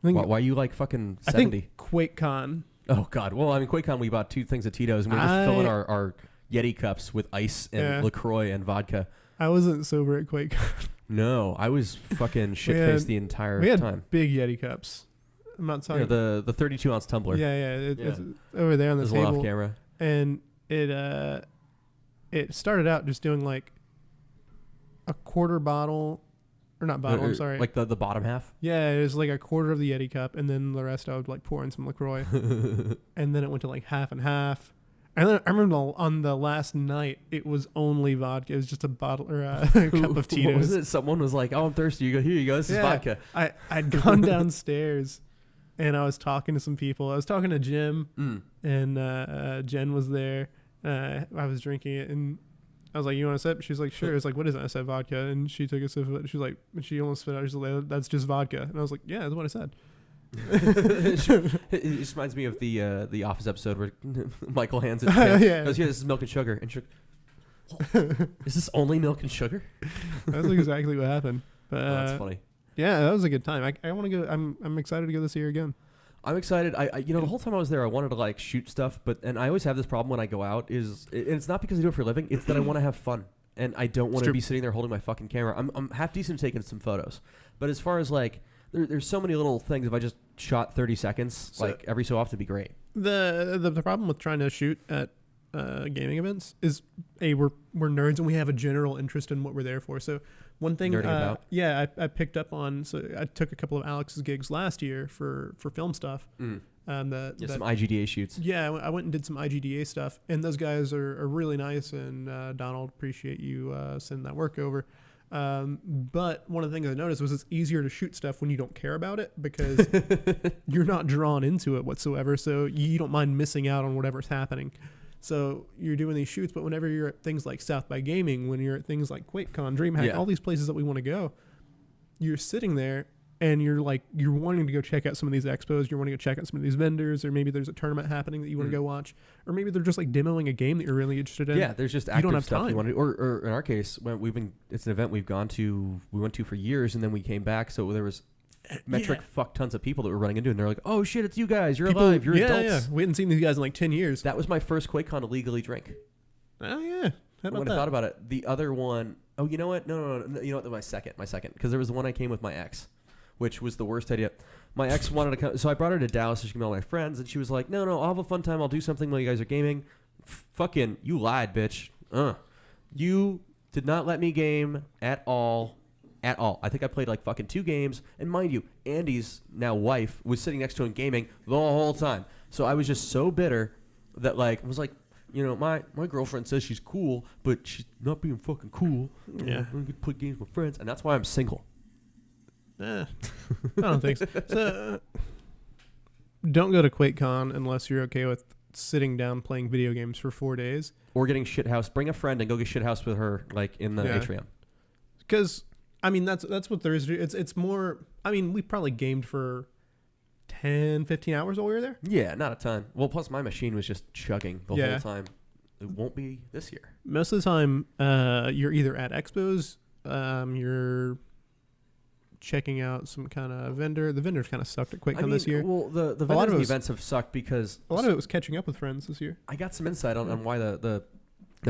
I think, Why you like fucking I 70? think QuakeCon. Oh God. Well, I mean, QuakeCon, we bought 2 things of Tito's and we were just filling our Yeti cups with ice and LaCroix and vodka. I wasn't sober at QuakeCon. No, I was fucking shit-faced the entire We had time. big Yeti cups. I'm not talking. The 32-ounce tumbler. Yeah. It's over there on the There's one table. off camera. And it started out just doing like a quarter bottle, or not bottle. I'm sorry. Like the bottom half. Yeah, it was like a quarter of the Yeti cup, and then the rest I would like pour in some LaCroix, and then it went to like half and half. And then I remember on the last night, it was only vodka. It was just a bottle or a cup of Tito's. What was it? Someone was like, "Oh, I'm thirsty." You go, "Here you go. This is vodka." I'd gone downstairs, and I was talking to some people. I was talking to Jim, and Jen was there. I was drinking it, and I was like, "You want a sip?" She's like, "Sure." It's like, "What is it?" I said, "Vodka," and she took a sip of it. She's like, and she almost spit out. She's like, "That's just vodka," and I was like, "Yeah, that's what I said." It just reminds me of the Office episode where Michael hands it to him. Yeah. Goes, "Here, this is milk and sugar." And she's like, "Is this only milk and sugar?" That's exactly what happened. But That's funny. yeah, that was a good time. I want to go. I'm excited to go this year again. I'm excited. I the whole time I was there, I wanted to like shoot stuff, and I always have this problem when I go out. And it's not because I do it for a living. It's that I want to have fun, and I don't want to be sitting there holding my fucking camera. I'm half decent at taking some photos, but as far as like, there's so many little things. If I just shot 30 seconds, like every so often, it'd be great. The problem with trying to shoot at gaming events is we're nerds and we have a general interest in what we're there for. So one thing, I picked up on. So I took a couple of Alex's gigs last year for film stuff. Some IGDA shoots. Yeah, I went and did some IGDA stuff, and those guys are really nice. And Donald, appreciate you sending that work over. But one of the things I noticed was it's easier to shoot stuff when you don't care about it because you're not drawn into it whatsoever. So you don't mind missing out on whatever's happening. So you're doing these shoots, but whenever you're at things like South by Gaming, when you're at things like QuakeCon, DreamHack, all these places that we want to go, you're sitting there and you're wanting to go check out some of these expos, you're wanting to check out some of these vendors, or maybe there's a tournament happening that you want to go watch, or maybe they're just like demoing a game that you're really interested in. Yeah, there's just active don't have stuff time. you want to, or in our case, when it's an event we went to for years, and then we came back, so there was fuck tons of people that were running into it, and they're like, "Oh shit, it's you guys, you're alive, you're adults." Yeah, we hadn't seen these guys in like 10 years. That was my first QuakeCon to legally drink. Oh yeah. When I thought about it, the other one, oh, you know what? No. You know what? My second, because there was the one I came with my ex, which was the worst idea. My ex wanted to come, so I brought her to Dallas so she could meet all my friends, and she was like, "No, I'll have a fun time. I'll do something while you guys are gaming." Fucking, you lied, bitch. You did not let me game at all. At all. I think I played like fucking 2 games. And mind you, Andy's now wife was sitting next to him gaming the whole time. So I was just so bitter that like, I was like, my girlfriend says she's cool, but she's not being fucking cool. Yeah. I'm going to play games with friends. And that's why I'm single. I don't think so. So, don't go to QuakeCon unless you're okay with sitting down playing video games for 4 days. Or getting shithoused. Bring a friend and go get shithoused with her like in the atrium. Because... I mean, that's what there is to do. It's more, I mean, we probably gamed for 10, 15 hours while we were there. Yeah, not a ton. Well, plus my machine was just chugging the whole time. It won't be this year. Most of the time, you're either at expos, you're checking out some kind of vendor. The vendors kind of sucked at QuakeCon this year. Well, the vendors and events have sucked because... A lot of it was catching up with friends this year. I got some insight on why the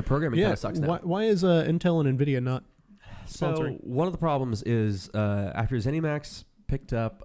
programming kind of sucks now. Why is Intel and NVIDIA not sponsoring? So one of the problems is after ZeniMax picked up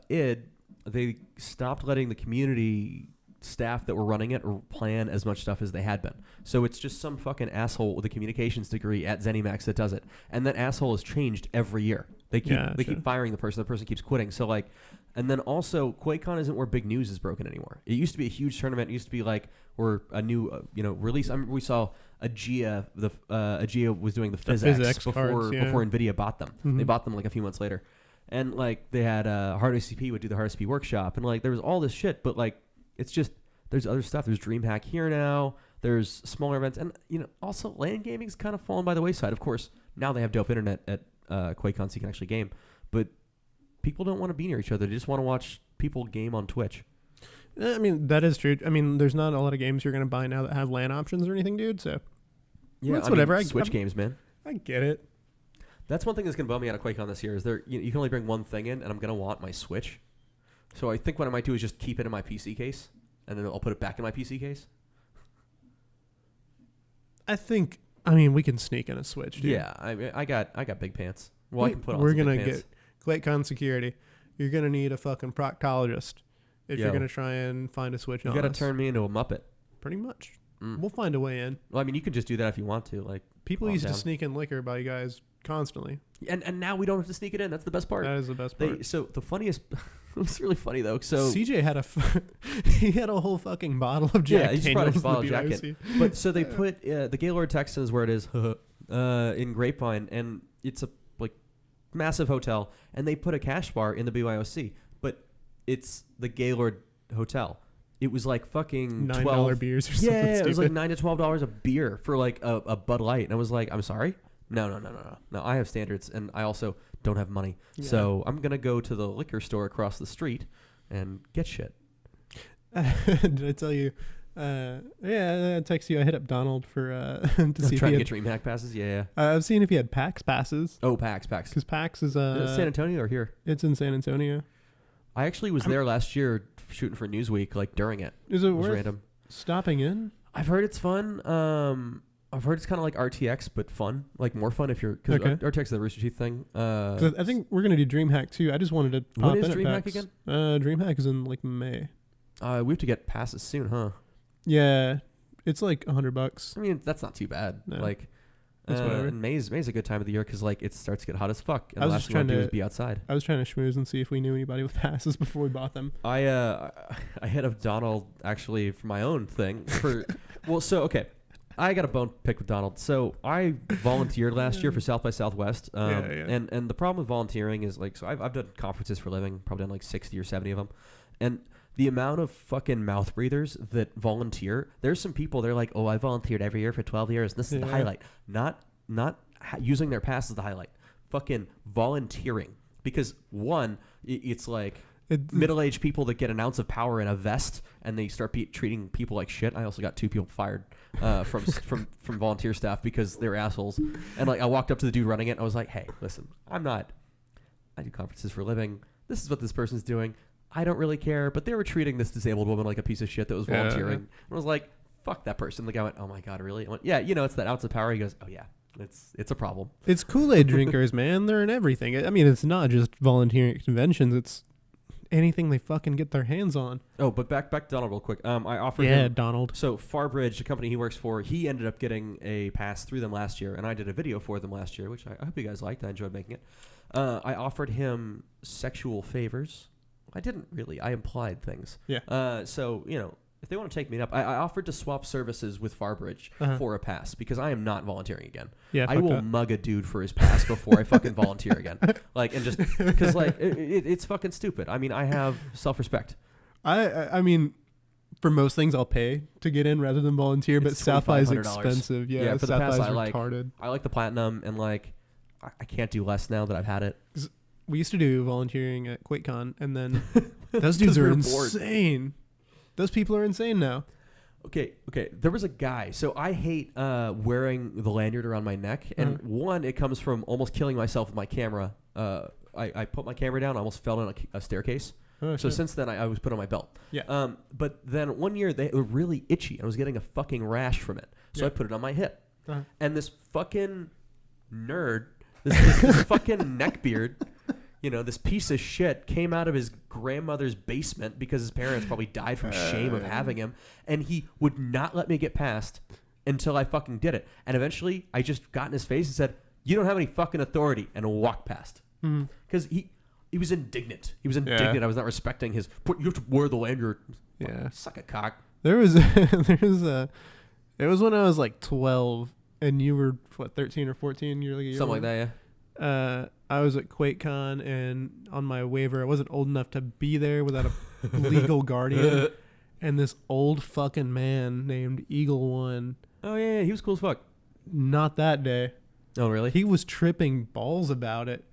id, they stopped letting the community staff that were running it plan as much stuff as they had been. So it's just some fucking asshole with a communications degree at ZeniMax that does it, and that asshole has changed every year. They keep firing the person keeps quitting. So like, and then also QuakeCon isn't where big news is broken anymore. It used to be a huge tournament. It used to be like where a new release. I remember we saw Aegea. Aegea was doing the PhysX before NVIDIA bought them. Mm-hmm. They bought them like a few months later, and like they had HardSCP would do the HardSCP workshop, and like there was all this shit, but like it's just there's other stuff. There's DreamHack here now. There's smaller events, and also LAN gaming's kind of fallen by the wayside. Of course, now they have dope internet at QuakeCon, so you can actually game, but people don't want to be near each other. They just want to watch people game on Twitch. I mean, that is true. I mean, there's not a lot of games you're going to buy now that have LAN options or anything, dude. So yeah, it's whatever. Switch games, man. I get it. That's one thing that's gonna bum me out of QuakeCon this year. Is you can only bring one thing in, and I'm gonna want my Switch. So I think what I might do is just keep it in my PC case, and then I'll put it back in my PC case. I mean, we can sneak in a Switch, dude. Yeah, I got big pants. Well, I can put on. We're some big gonna pants. get QuakeCon security. You're gonna need a fucking proctologist if Yo. you're gonna try and find a Switch. You on gotta us. turn me into a Muppet. Pretty much. Mm. We'll find a way in. Well, I mean, you could just do that if you want to. Like, People calm used to down. sneak in liquor by you guys constantly. And now we don't have to sneak it in. That's the best part. That is the best part. So the funniest, it's really funny though. So CJ had he had a whole fucking bottle of Jack he just brought Daniels his bottle of in the Jack BYOC. but so they put the Gaylord Texans where it is in Grapevine, and it's a like massive hotel, and they put a cash bar in the BYOC, but it's the Gaylord Hotel. It was like fucking $9 beers or something. Yeah, it was like stupid. $9 to $12 a beer for like a Bud Light, and I was like, I'm sorry, no. I have standards, and I also don't have money, Yeah. so I'm gonna go to the liquor store across the street and get shit. Did I tell you? I text you. I hit up Donald for to see if Trying he to had. get DreamHack passes, yeah. I've seen if he had PAX passes Oh, PAX. because PAX is San Antonio or here? it's in San Antonio. I actually was there last year shooting for Newsweek, like during it. Is it It was worth random. stopping in? I've heard it's fun. I've heard it's kind of like RTX, but fun. Like more fun if you're because Okay. RTX is the Rooster Teeth thing. 'Cause I think we're gonna do DreamHack too. I just wanted to pop When is in at DreamHack PAX. again? DreamHack is in like May. we have to get passes soon, huh? Yeah, it's like $100. I mean, that's not too bad. No. Like, That's whatever. and May's a good time of the year because like it starts to get hot as fuck, and I the was last just thing I want to trying do to- is be outside. I was trying to schmooze and see if we knew anybody with passes before we bought them. I hit up Donald actually for my own thing for well, so okay. I got a bone pick with Donald. So I volunteered last year for South by Southwest. Yeah. And the problem with volunteering is like, so I've done conferences for a living, probably done like 60 or 70 of them. And the amount of fucking mouth breathers that volunteer, there's some people, they're like, oh, I volunteered every year for 12 years. This is the Yeah. highlight. Not using their pass as the highlight. Fucking volunteering. Because one, it's like, middle-aged people that get an ounce of power in a vest and they start treating people like shit. I also got 2 people fired from volunteer staff because they're assholes. And like I walked up to the dude running it and I was like, hey, listen, I do conferences for a living. This is what this person's doing. I don't really care, but they were treating this disabled woman like a piece of shit that was volunteering. And I was like, fuck that person. The guy went, oh my God, really? I went, yeah, it's that ounce of power. He goes, oh yeah, it's a problem. It's Kool-Aid drinkers, man. They're in everything. I mean, it's not just volunteering at conventions. It's anything they fucking get their hands on. Oh, but back to Donald real quick. I offered him. Donald. So Farbridge, the company he works for, he ended up getting a pass through them last year, and I did a video for them last year, which I hope you guys liked. I enjoyed making it. I offered him sexual favors. I didn't really. I implied things. Yeah. So, if they want to take me up, I offered to swap services with Farbridge for a pass because I am not volunteering again. Yeah, I fuck will that. mug a dude for his pass before I fucking volunteer again. Like, and just because like it's fucking stupid. I mean, I have self-respect. I mean, for most things, I'll pay to get in rather than volunteer. But It's South by is $2,500. expensive. Yeah, Yeah, for the South pass by I is like. retarded. I like the platinum, and like I can't do less now that I've had it. We used to do volunteering at QuakeCon, and then those dudes are we were bored. insane. Those people are insane now. Okay. There was a guy. So I hate wearing the lanyard around my neck, and one, it comes from almost killing myself with my camera. I put my camera down, I almost fell down a staircase. Oh, So shit. since then, I was put on my belt. Yeah. But then one year they were really itchy. I was getting a fucking rash from it, so Yeah. I put it on my hip. Uh-huh. And this fucking nerd, this fucking neckbeard, this piece of shit came out of his grandmother's basement because his parents probably died from shame of having him, and he would not let me get past until I fucking did it. And eventually, I just got in his face and said, "You don't have any fucking authority," and walked past. Because he was indignant. He was indignant. I was not respecting his. You have to wear the lanyard. Yeah. Suck a cock. It was when I was like 12, and you were what 13 or 14. You're like a year Something old. like that, yeah. I was at QuakeCon, and on my waiver, I wasn't old enough to be there without a legal guardian. And this old fucking man named Eagle One. Oh yeah, he was cool as fuck. Not that day. Oh really? He was tripping balls about it.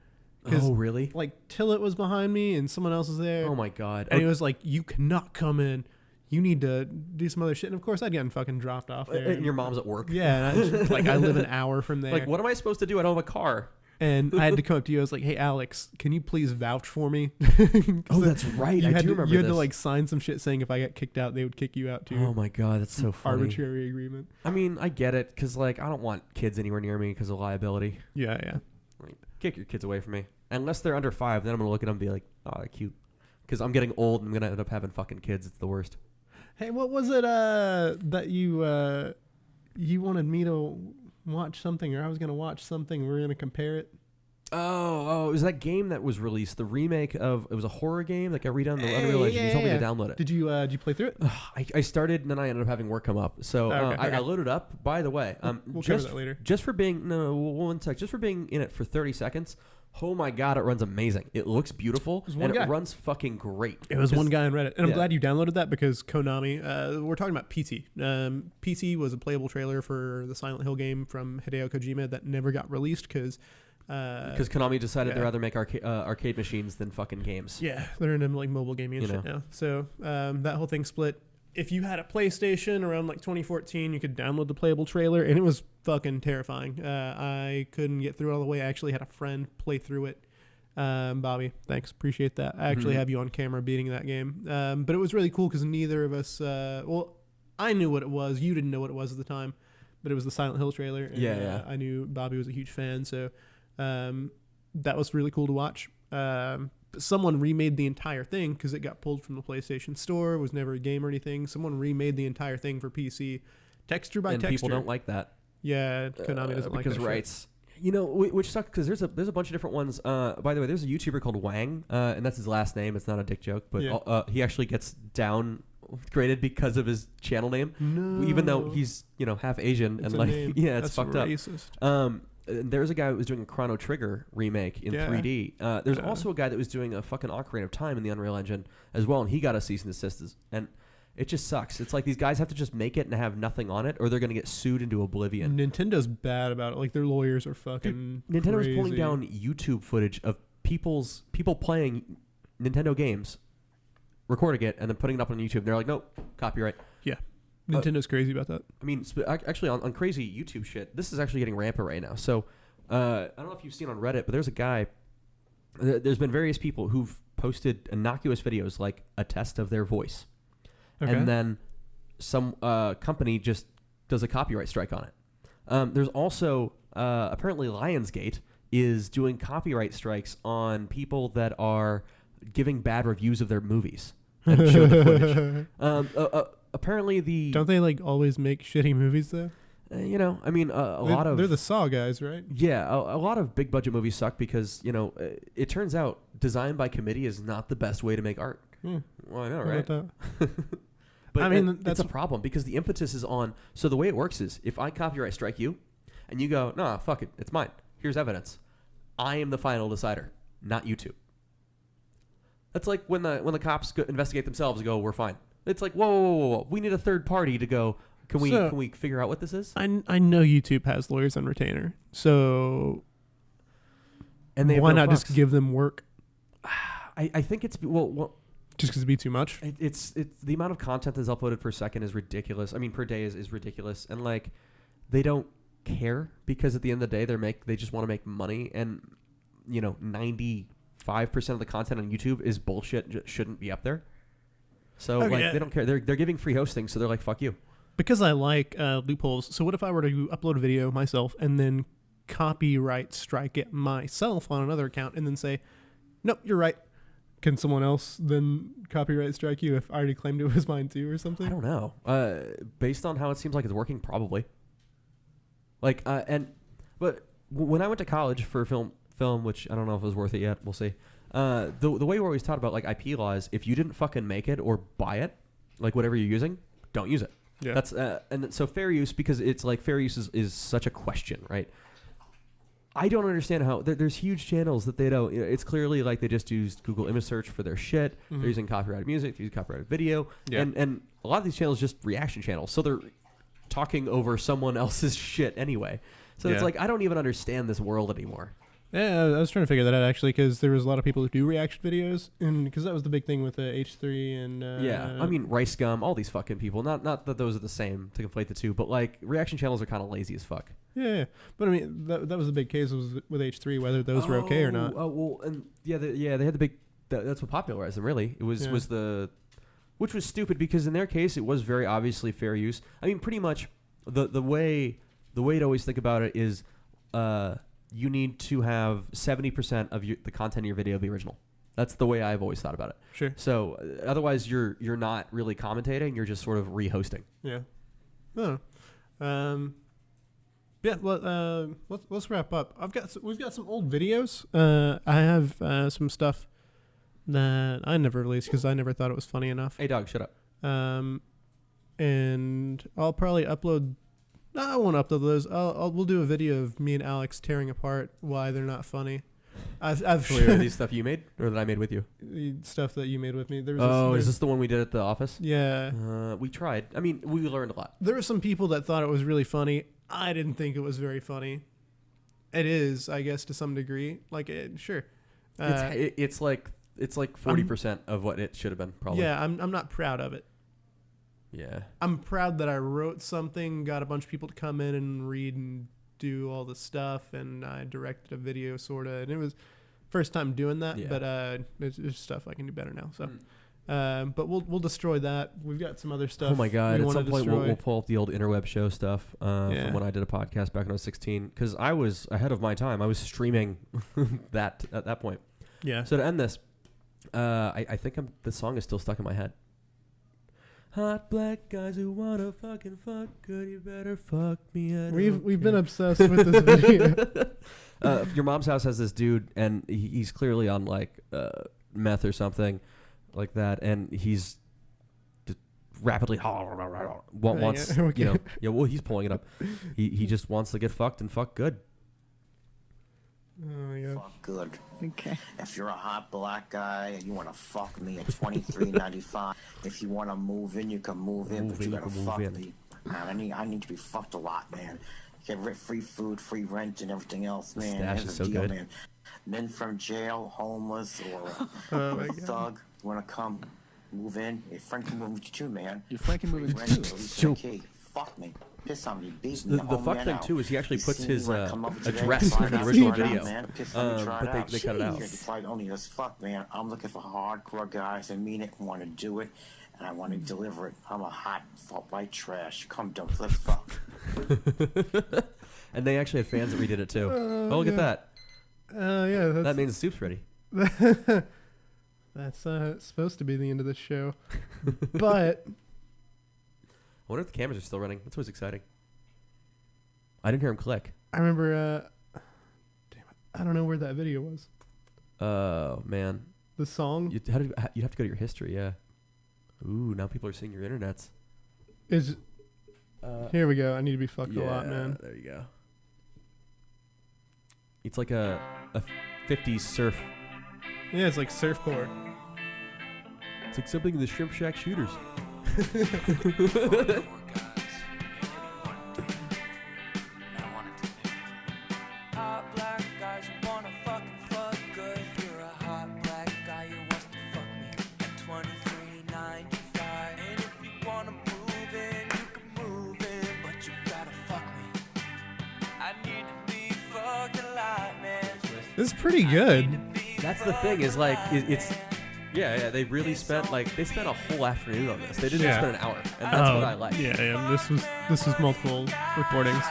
'Cause, Oh really? Like Tillett was behind me, and someone else was there. Oh my god. And he was like, "You cannot come in. You need to do some other shit." And of course, I'd gotten fucking dropped off there. And your mom's at work. Yeah, and I live an hour from there. Like, what am I supposed to do? I don't have a car. And I had to come up to you. I was like, "Hey, Alex, can you please vouch for me?" Oh, that's right. I do remember You had this. to like sign some shit saying if I got kicked out, they would kick you out too. Oh my god, that's so funny. Arbitrary agreement. I mean, I get it because like I don't want kids anywhere near me because of liability. Yeah. Like, kick your kids away from me. Unless they're under 5, then I'm gonna look at them and be like, oh, they're cute. Because I'm getting old and I'm gonna end up having fucking kids. It's the worst. Hey, what was it that you wanted me to watch something, or I was gonna watch something? We're gonna compare it. Oh, it was that game that was released, the remake of, it was a horror game that got redone on the Unreal Engine. You told me to download it. Did you play through it? I started and then I ended up having work come up. So Okay. I loaded up, by the way. We'll cover that later. Just for being, just for being in it for 30 seconds, oh my god, it runs amazing. It looks beautiful and it runs fucking great. It was one guy on Reddit. And I'm glad you downloaded that because Konami, we're talking about PT. PT was a playable trailer for the Silent Hill game from Hideo Kojima that never got released because Konami decided they'd rather make arcade machines than fucking games. Yeah, they're into like mobile gaming and shit now. So that whole thing split. If you had a PlayStation around like 2014, you could download the playable trailer, and it was fucking terrifying. I couldn't get through it all the way. I actually had a friend play through it. Bobby, thanks, appreciate that. I actually have you on camera beating that game. But it was really cool because neither of us. Well, I knew what it was. You didn't know what it was at the time, but it was the Silent Hill trailer. And, I knew Bobby was a huge fan, so that was really cool to watch. Someone remade the entire thing because it got pulled from the PlayStation Store. It was never a game or anything. Someone remade the entire thing for PC, texture by texture. And people don't like that. Yeah, Konami doesn't like that. Because rights. You know, which sucks because there's a bunch of different ones. By the way, there's a YouTuber called Wang, and that's his last name. It's not a dick joke, but he actually gets downgraded because of his channel name. No. Even though he's half Asian and like it's that's fucked racist. up. There's a guy who was doing a Chrono Trigger remake in 3D. There's also a guy that was doing a fucking Ocarina of Time in the Unreal Engine as well, and he got a cease and desist. And it just sucks. It's like these guys have to just make it and have nothing on it, or they're going to get sued into oblivion. Nintendo bad about it. Like their lawyers are fucking. Dude, Nintendo's crazy. pulling down YouTube footage of people playing Nintendo games, recording it, and then putting it up on YouTube. They're like, nope, copyright. Yeah. Nintendo's crazy about that. I mean, actually, on crazy YouTube shit, this is actually getting rampant right now. So, I don't know if you've seen on Reddit, but there's a guy. There's been various people who've posted innocuous videos like a test of their voice, and then some company just does a copyright strike on it. There's also apparently Lionsgate is doing copyright strikes on people that are giving bad reviews of their movies and show the footage. Apparently don't they like always make shitty movies though? I mean, they're the Saw guys, right? Yeah, a lot of big budget movies suck because it turns out design by committee is not the best way to make art. Well, I know, right? But I mean, that's a problem because the impetus is on. So the way it works is if I copyright strike you, and you go, nah, fuck it, it's mine. Here's evidence. I am the final decider, not YouTube. That's like when the cops investigate themselves and go, we're fine. It's like, whoa. We need a third party to go, can we figure out what this is? I know YouTube has lawyers on retainer. So and why not just give them work? I think it's, well just because it'd be too much? It's the amount of content that's uploaded per second is ridiculous. I mean, per day is ridiculous. And like, they don't care because at the end of the day, they just want to make money. And, 95% of the content on YouTube is bullshit, shouldn't be up there. So they don't care. They're giving free hosting, so they're like, fuck you. Because I like loopholes. So what if I were to upload a video myself and then copyright strike it myself on another account and then say, nope, you're right. Can someone else then copyright strike you if I already claimed it was mine too or something? I don't know. Based on how it seems like it's working, probably. Like, but when I went to college for film, which I don't know if it was worth it yet. We'll see. The way we're always taught about like IP laws, if you didn't fucking make it or buy it, like whatever you're using, don't use it. Yeah. That's and so fair use, because it's like fair use is such a question, right? I don't understand how there's huge channels that they don't. It's clearly like they just used Google image search for their shit. Mm-hmm. They're using copyrighted music, they're using copyrighted video, and a lot of these channels just reaction channels, so they're talking over someone else's shit anyway. So it's like I don't even understand this world anymore. Yeah, I was trying to figure that out actually, because there was a lot of people who do reaction videos, and because that was the big thing with H3 and I mean Rice Gum, all these fucking people. Not that those are the same to conflate the two, but like reaction channels are kind of lazy as fuck. Yeah. But I mean, that was the big case was with H3, whether those were okay or not. Oh well, and they had the big. That's what popularized them. Really, it was which was stupid because in their case it was very obviously fair use. I mean, pretty much the way to always think about it is, you need to have 70% of the content of your video be original. That's the way I've always thought about it. Sure. So otherwise, you're not really commentating. You're just sort of re-hosting. Yeah. Oh. Yeah. Well, let's wrap up. We've got some old videos. I have some stuff that I never released because I never thought it was funny enough. Hey, dog, shut up. And I'll probably upload. No, I won't upload those. We'll do a video of me and Alex tearing apart why they're not funny. I've Are these stuff you made or that I made with you? The stuff that you made with me. Is this the one we did at the office? Yeah. We tried. I mean, we learned a lot. There were some people that thought it was really funny. I didn't think it was very funny. It is, I guess, to some degree. Like, sure. It's like 40% of what it should have been, probably. Yeah, I'm not proud of it. Yeah. I'm proud that I wrote something, got a bunch of people to come in and read and do all the stuff, and I directed a video, sort of. And it was first time doing that, but there's stuff I can do better now. So, but we'll destroy that. We've got some other stuff. Oh my God! At some point, we'll pull up the old interweb show stuff from when I did a podcast back when I was 16, because I was ahead of my time. I was streaming that at that point. Yeah. So to end this, I think the song is still stuck in my head. Hot black guys who wanna fucking fuck good, you better fuck me. We've been obsessed with this video. Your mom's house has this dude, and he's clearly on like meth or something like that, and he's rapidly wants well, he's pulling it up. He just wants to get fucked and fuck good. Oh my God. Fuck good. Okay. If you're a hot black guy and you want to fuck me at $23.95, if you want to move in, you can move in, but you gotta fuck me. Man, I need to be fucked a lot, man. Get free food, free rent, and everything else, man. Stash is so good. Man. Men from jail, homeless, or a thug, want to come move in? Your friend can move with you too, man. Your friend can move with you too. Okay, fuck me. Piss on me, beat me. The fuck thing too is he actually puts his address in the original video, but they cut it out. It's like only as fuck, man. I'm looking for hardcore guys that mean it, want to do it, and I want to deliver it. I'm a hot white trash. Come don't flip fuck. And they actually had fans that redid it too. Look at that. Yeah. That means the soup's ready. That's supposed to be the end of the show, but. I wonder if the cameras are still running. That's always exciting. I didn't hear him click. I remember. Damn it! I don't know where that video was. Oh man. The song. You'd have to go to your history. Yeah. Ooh, now people are seeing your internets. Here we go. I need to be fucked a lot, man. There you go. It's like a 50s surf. Yeah, it's like surfboard. It's like something in the Shrimp Shack Shooters. Hot black guys who wanna fucking fuck good. If you're a hot black guy who wants to fuck me at $23.95. And if you wanna move in, you can move in, but you gotta fuck me. I need to be fucking alive, man. This is pretty good. That's the thing is like it's. Yeah, they really spent a whole afternoon on this. They didn't just spend an hour, and that's what I like. Yeah. This was multiple recordings.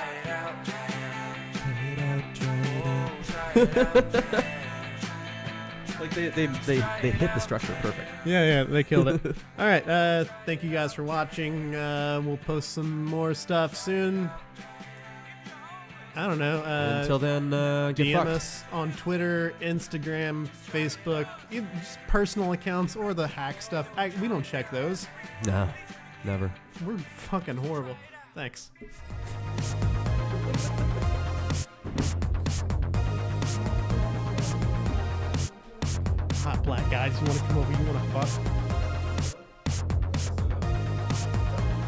Like they hit the structure perfect. Yeah, they killed it. All right, thank you guys for watching. We'll post some more stuff soon. I don't know. Until then, get DM fucked. us on Twitter, Instagram, Facebook, just personal accounts or the hack stuff. We don't check those. No, never. We're fucking horrible. Thanks. Hot black guys, you want to come over? You want to fuck?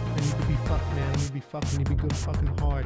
I need to be fucked, man. I need to be fucked. I need to be good fucking hard.